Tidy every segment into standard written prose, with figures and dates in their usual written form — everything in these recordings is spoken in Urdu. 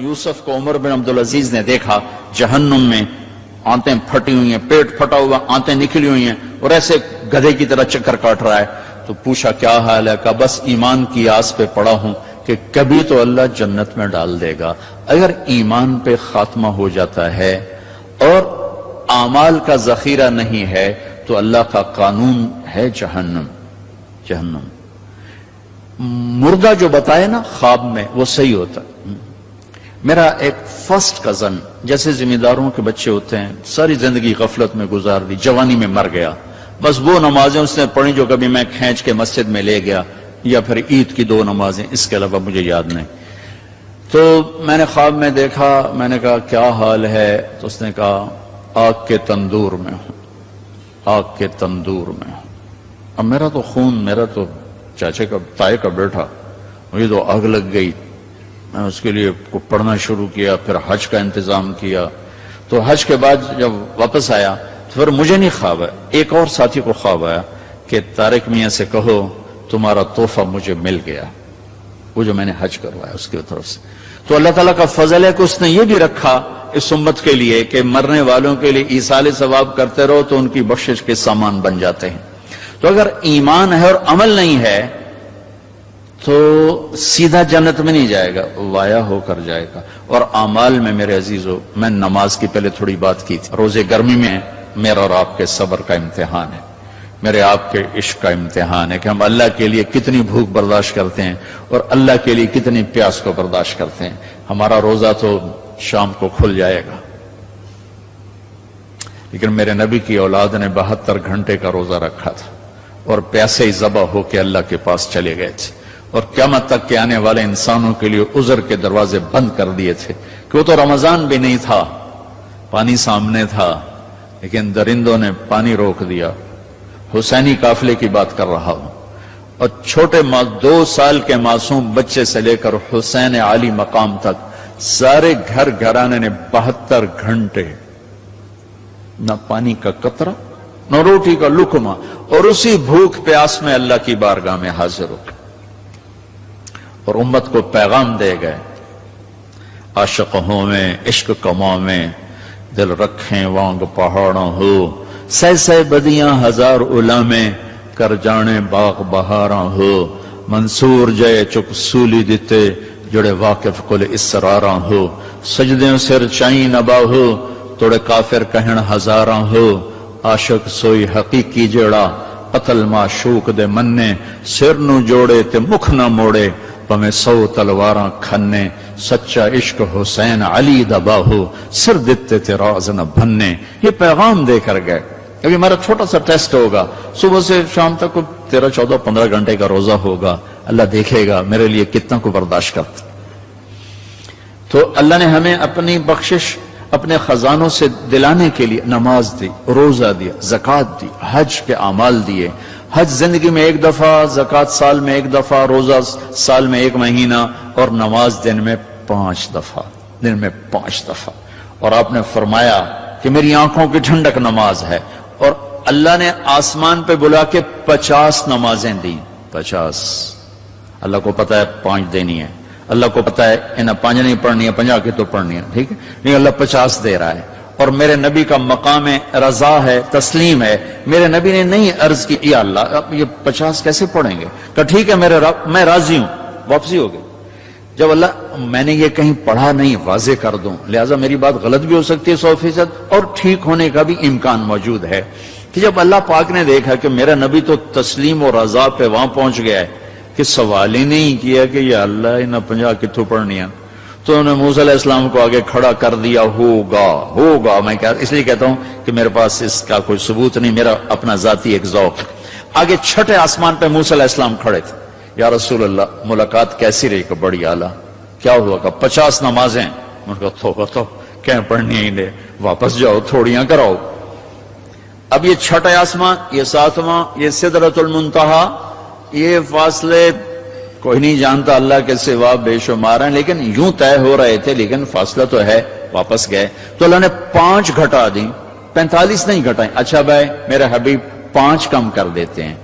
یوسف کو عمر بن عبدالعزیز نے دیکھا جہنم میں، آنتیں پھٹی ہوئی ہیں، پیٹ پھٹا ہوا، آنتیں نکلی ہوئی ہیں، اور ایسے گدھے کی طرح چکر کاٹ رہا ہے، تو پوچھا کیا حال ہے؟ کہا بس ایمان کی آس پہ پڑا ہوں کہ کبھی تو اللہ جنت میں ڈال دے گا۔ اگر ایمان پہ خاتمہ ہو جاتا ہے اور اعمال کا ذخیرہ نہیں ہے تو اللہ کا قانون ہے جہنم۔ جہنم مردہ جو بتائے نا خواب میں وہ صحیح ہوتا ہے۔ میرا ایک فرسٹ کزن، جیسے ذمہ داروں کے بچے ہوتے ہیں، ساری زندگی غفلت میں گزار دی، جوانی میں مر گیا، بس وہ نمازیں اس نے پڑھی جو کبھی میں کھینچ کے مسجد میں لے گیا، یا پھر عید کی 2 نمازیں، اس کے علاوہ مجھے یاد نہیں۔ تو میں نے خواب میں دیکھا، میں نے کہا کیا حال ہے؟ تو اس نے کہا آگ کے تندور میں ہوں، آگ کے تندور میں ہوں۔ اب میرا تو خون، میرا تو چاچے کا تائے کا بیٹا، مجھے تو آگ لگ گئی۔ میں اس کے لیے پڑھنا شروع کیا، پھر حج کا انتظام کیا۔ تو حج کے بعد جب واپس آیا تو پھر مجھے نہیں خواب آیا، ایک اور ساتھی کو خواب آیا کہ طارق میاں سے کہو تمہارا تحفہ مجھے مل گیا، وہ جو میں نے حج کروایا اس کی طرف سے۔ تو اللہ تعالیٰ کا فضل ہے کہ اس نے یہ بھی رکھا اس امت کے لیے کہ مرنے والوں کے لیے ایصال ثواب کرتے رہو تو ان کی بخشش کے سامان بن جاتے ہیں۔ تو اگر ایمان ہے اور عمل نہیں ہے تو سیدھا جنت میں نہیں جائے گا، وایا ہو کر جائے گا۔ اور اعمال میں میرے عزیزو، میں نماز کی پہلے تھوڑی بات کی تھی، روزے گرمی میں میرا اور آپ کے صبر کا امتحان ہے، میرے آپ کے عشق کا امتحان ہے کہ ہم اللہ کے لیے کتنی بھوک برداشت کرتے ہیں اور اللہ کے لیے کتنی پیاس کو برداشت کرتے ہیں۔ ہمارا روزہ تو شام کو کھل جائے گا، لیکن میرے نبی کی اولاد نے 72 گھنٹے کا روزہ رکھا تھا اور پیاسے ہی ذبح ہو کے اللہ کے پاس چلے گئے تھے، اور قیامت تک کے آنے والے انسانوں کے لیے عذر کے دروازے بند کر دیے تھے کہ وہ تو رمضان بھی نہیں تھا، پانی سامنے تھا، لیکن درندوں نے پانی روک دیا۔ حسینی قافلے کی بات کر رہا ہوں، اور چھوٹے 2 سال کے معصوم بچے سے لے کر حسین عالی مقام تک سارے گھر گھرانے نے 72 گھنٹے نہ پانی کا قطرہ نہ روٹی کا لقمہ، اور اسی بھوک پیاس میں اللہ کی بارگاہ میں حاضر ہو اور امت کو پیغام دے گئے، عاشق ہوں میں عشق کماں میں دل رکھیں وانگ پہاڑوں ہو، سہ سہ بدیاں ہزار علامے کر جانے باغ بہاراں ہو، منصور جے چک سولی دیتے جڑے واقف کل اسراراں ہو، سجدیں سر چائیں نبا ہو توڑے کافر کہن ہزاراں ہو، عاشق سوئی حقیقی جڑا قتل معشوق دے مننے، سر نو جوڑے تے مکھ نہ موڑے پمیں 100 تلواراں کھنے، سچا عشق حسین علی دبا ہو سر دیتے تے راز نہ بھننے۔ یہ پیغام دے کر گئے۔ ابھی ہمارا چھوٹا سا ٹیسٹ ہوگا، صبح سے شام تک 13, 14, 15 گھنٹے کا روزہ ہوگا، اللہ دیکھے گا میرے لیے کتنا کو برداشت کرتا۔ تو اللہ نے ہمیں اپنی بخشش اپنے خزانوں سے دلانے کے لیے نماز دی، روزہ دیا، زکوٰۃ دی، حج کے اعمال دیے۔ حج زندگی میں 1 دفعہ، زکوٰۃ سال میں 1 دفعہ، روزہ سال میں 1 مہینہ، اور نماز دن میں 5 دفعہ، دن میں 5 دفعہ۔ اور آپ نے فرمایا کہ میری آنکھوں کی ٹھنڈک نماز ہے، اور اللہ نے آسمان پہ بلا کے 50 نمازیں دی، 50۔ اللہ کو پتا ہے 5 دینی ہے، اللہ کو پتا ہے انہیں 5 نہیں پڑھنی ہے، 50 کی تو پڑھنی ہے، ٹھیک ہے، نہیں اللہ 50 دے رہا ہے۔ اور میرے نبی کا مقام رضا ہے، تسلیم ہے۔ میرے نبی نے نہیں عرض کی یا اللہ اب یہ 50 کیسے پڑھیں گے؟ کہ ٹھیک ہے میرے رب میں راضی ہوں، واپسی ہو گئی۔ جب اللہ میں نے یہ کہیں پڑھا نہیں واضح کر دوں، لہٰذا میری بات غلط بھی ہو سکتی ہے 100% اور ٹھیک ہونے کا بھی امکان موجود ہے، کہ جب اللہ پاک نے دیکھا کہ میرا نبی تو تسلیم اور رضا پہ وہاں پہنچ گیا ہے کہ سوال ہی نہیں کیا کہ یا اللہ انہیں 50 کتوں پڑھنی ہے، تو انہوں نے موسیٰ علیہ السلام کو آگے کھڑا کر دیا، ہوگا۔ میں اس لیے کہتا ہوں کہ میرے پاس اس کا کوئی ثبوت نہیں، میرا اپنا ذاتی ایک ذوق۔ آگے 6 آسمان پہ موسیٰ علیہ السلام کھڑے تھے، یا رسول اللہ ملاقات کیسی رہی؟ کہ بڑی اعلیٰ۔ کیا ہوا؟ کہ 50 نمازیں۔ ان کا تو کہیں پڑھنی ہی لے، واپس جاؤ تھوڑیاں کراؤ۔ اب یہ 6 آسمان، یہ 7واں، یہ سدرۃ المنتہا، یہ فاصلے کوئی نہیں جانتا اللہ کے سوا، بے شمار ہیں، لیکن یوں طے ہو رہے تھے، لیکن فاصلہ تو ہے۔ واپس گئے تو اللہ نے 5 گھٹا دی، 45 نہیں گھٹائیں۔ اچھا بھائی میرے حبیب 5 کم کر دیتے ہیں،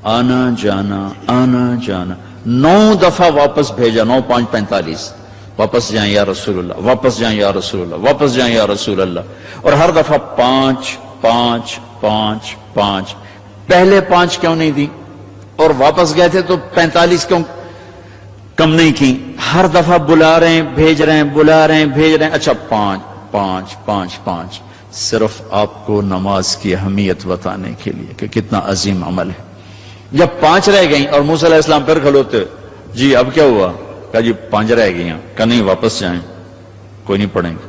آنا جانا 9 دفعہ واپس بھیجا، 9 5 45۔ واپس جائیں یا رسول اللہ، واپس جائیں یا رسول اللہ، واپس جائیں یا رسول اللہ، اور ہر دفعہ 5 5 5 5۔ پہلے 5 کیوں نہیں دی؟ اور واپس گئے تھے تو 45 کیوں کم نہیں کی؟ ہر دفعہ بلا رہے ہیں، بھیج رہے ہیں، بلا رہے ہیں، بھیج رہے ہیں، اچھا 5 5 5 5۔ صرف آپ کو نماز کی اہمیت بتانے کے لیے کہ کتنا عظیم عمل ہے۔ جب 5 رہ گئیں اور موسیٰ علیہ السلام پھر کھلوتے، جی اب کیا ہوا؟ کہا جی 5 رہ گئی ہیں۔ کہا نہیں واپس جائیں، کوئی نہیں پڑھیں گے۔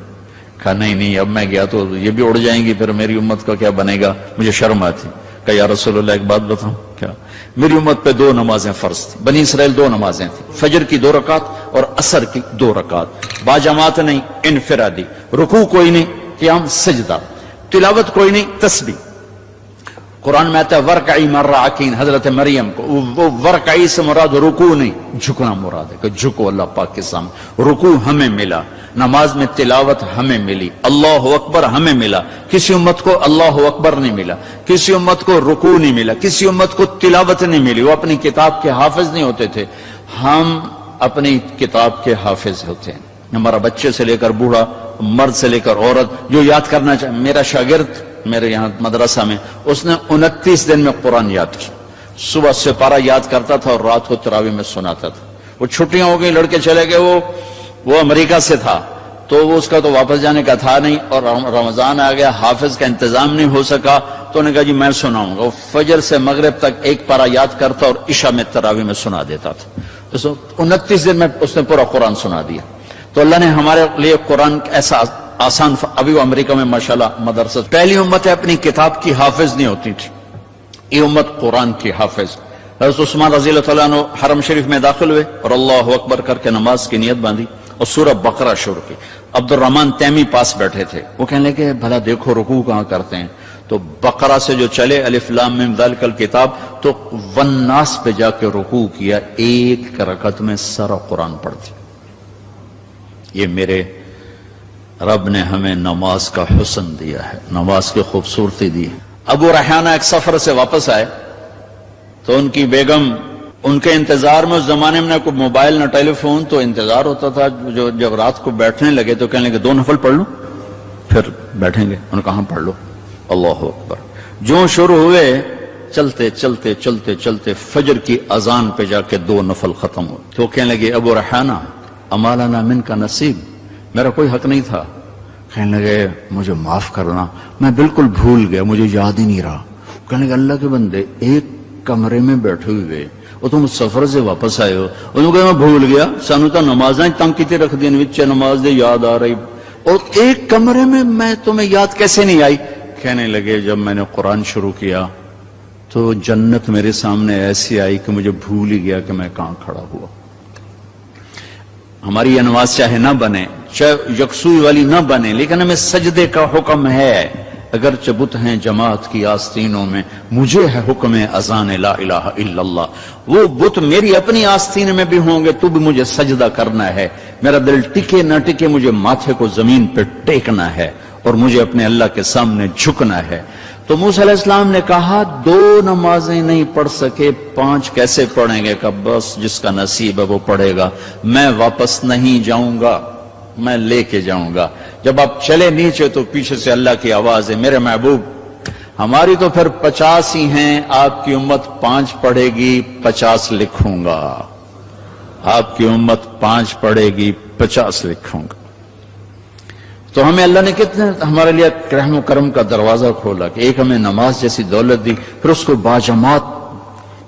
کہا نہیں اب میں گیا تو یہ بھی اڑ جائیں گی، پھر میری امت کا کیا بنے گا، مجھے شرم آتی۔ کہا یا رسول اللہ ایک بات بتاؤں کیا؟ میری امت پہ 2 نمازیں فرض تھی، بنی اسرائیل 2 نمازیں تھیں، فجر کی 2 رکعت اور عصر کی 2 رکعت، باجماعت نہیں، انفرادی، رکوع کوئی نہیں، قیام سجدہ، تلاوت کوئی نہیں، تسبیح۔ قرآن میں آتا ہے ورکعی مرعکین، حضرت مریم کو وہ ورکعی سے مراد رکوع نہیں، جھکنا مراد ہے کہ جھکو اللہ پاک کے سامنے۔ رکوع ہمیں ملا، نماز میں تلاوت ہمیں ملی، اللہ اکبر ہمیں ملا۔ کسی امت کو اللہ اکبر نہیں ملا، کسی امت کو رکوع نہیں ملا، کسی امت کو تلاوت نہیں ملی، وہ اپنی کتاب کے حافظ نہیں ہوتے تھے۔ ہم اپنی کتاب کے حافظ ہوتے ہیں۔ ہمارا بچے سے لے کر بوڑھا، مرد سے لے کر عورت جو یاد کرنا چاہے۔ میرا شاگرد میرے یہاں مدرسہ میں، اس نے 29 دن میں قرآن یاد کیا، صبح سپارہ یاد کرتا تھا اور رات کو تراویح میں سناتا تھا۔ وہ چھٹیاں ہو گئی، لڑکے چلے گئے، وہ امریکہ سے تھا تو وہ اس کا تو واپس جانے کا تھا نہیں، اور رمضان آ گیا، حافظ کا انتظام نہیں ہو سکا، تو انہوں نے کہا جی میں سناؤں گا۔ وہ فجر سے مغرب تک 1 پارہ یاد کرتا اور عشاء میں تراویح میں سنا دیتا تھا۔ 29 دن میں اس نے پورا قرآن سنا دیا۔ تو اللہ نے ہمارے لیے قرآن ایسا آسان، ابھی وہ امریکہ میں ماشاءاللہ مدرسہ، پہلی امت ہے اپنی کتاب کی حافظ نہیں ہوتی تھی، یہ امت قرآن کی حافظ۔ حضرت عثمان رضی اللہ تعالیٰ عنہ حرم شریف میں داخل ہوئے اور اللہ اکبر کر کے نماز کی نیت باندھی اور سورہ بقرہ شروع کی۔ عبد الرحمن تیمی پاس بیٹھے تھے، وہ کہنے لگے بھلا دیکھو رکوع کہاں کرتے ہیں؟ تو بقرہ سے جو چلے الف لام میم ذالک الکتاب، تو والناس پہ جا کے رکوع کیا، 1 رکعت میں سارا قرآن پڑھ دیا۔ یہ میرے رب نے ہمیں نماز کا حسن دیا ہے، نماز کی خوبصورتی دی ہے۔ ابو ریحانہ ایک سفر سے واپس آئے تو ان کی بیگم ان کے انتظار میں، اس زمانے میں نہ کوئی موبائل نہ ٹیلی فون، تو انتظار ہوتا تھا۔ جب رات کو بیٹھنے لگے تو کہنے لگے 2 نفل پڑھ لوں پھر بیٹھیں گے۔ انہوں نے کہا پڑھ لو، اللہ اکبر۔ جو شروع ہوئے چلتے چلتے چلتے چلتے فجر کی اذان پہ جا کے 2 نفل ختم ہوئے۔ تو کہنے لگے ابو ریحانہ اما لنا من کا نصیب، میرا کوئی حق نہیں تھا؟ کہنے لگے مجھے معاف کرنا، میں بالکل بھول گیا، مجھے یاد ہی نہیں رہا۔ کہنے لگے اللہ کے بندے، ایک کمرے میں بیٹھے ہوئے اور تم سفر سے واپس آئے ہو، انہوں نے کہا میں بھول گیا، سانو تو نمازیں تنگ کیتے رکھ دی، وچ نماز دے یاد آ رہی، اور ایک کمرے میں تمہیں یاد کیسے نہیں آئی؟ کہنے لگے جب میں نے قرآن شروع کیا تو جنت میرے سامنے ایسی آئی کہ مجھے بھول ہی گیا کہ میں کہاں کھڑا ہوا۔ ہماری یہ نماز چاہے نہ بنے، چاہے یکسوئی والی نہ بنے، لیکن ہمیں سجدے کا حکم ہے۔ اگر بت ہیں جماعت کی آستینوں میں، مجھے ہے حکم اذان لا الہ الا اللہ۔ وہ بت میری اپنی آستین میں بھی ہوں گے تو بھی مجھے سجدہ کرنا ہے، میرا دل ٹکے نہ ٹکے مجھے ماتھے کو زمین پہ ٹیکنا ہے اور مجھے اپنے اللہ کے سامنے جھکنا ہے۔ تو موسیٰ علیہ السلام نے کہا 2 نمازیں نہیں پڑھ سکے، 5 کیسے پڑھیں گے؟ کہ بس جس کا نصیب ہے وہ پڑھے گا، میں واپس نہیں جاؤں گا، میں لے کے جاؤں گا۔ جب آپ چلے نیچے تو پیچھے سے اللہ کی آواز ہے، میرے محبوب ہماری تو پھر 50 ہی ہیں، آپ کی امت 5 پڑھے گی، 50 لکھوں گا۔ آپ کی امت 5 پڑھے گی، 50 لکھوں گا۔ تو ہمیں اللہ نے کتنے ہمارے لیے رحم و کرم کا دروازہ کھولا کہ ایک ہمیں نماز جیسی دولت دی، پھر اس کو باجماعت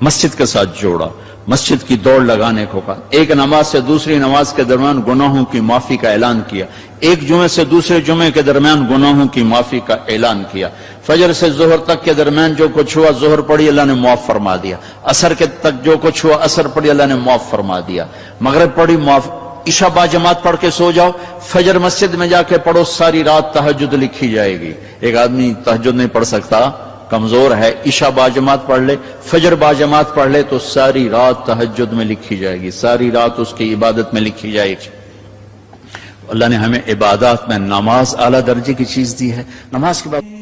مسجد کے ساتھ جوڑا، مسجد کی دوڑ لگانے کو کہا، ایک نماز سے دوسری نماز کے درمیان گناہوں کی معافی کا اعلان کیا، ایک جمعے سے دوسرے جمعے کے درمیان گناہوں کی معافی کا اعلان کیا، فجر سے ظہر تک کے درمیان جو کچھ ہوا ظہر پڑھی اللہ نے معاف فرما دیا، عصر کے تک جو کچھ ہوا عصر پڑھی اللہ نے معاف فرما دیا، مغرب پڑھی معاف، عشاء باجماعت پڑھ کے سو جاؤ، فجر مسجد میں جا کے پڑھو، ساری رات تہجد لکھی جائے گی۔ ایک آدمی تہجد نہیں پڑھ سکتا، کمزور ہے، عشاء باجماعت پڑھ لے، فجر باجماعت پڑھ لے تو ساری رات تہجد میں لکھی جائے گی، ساری رات اس کی عبادت میں لکھی جائے گی۔ اللہ نے ہمیں عبادات میں نماز اعلیٰ درجے کی چیز دی ہے۔ نماز کے بعد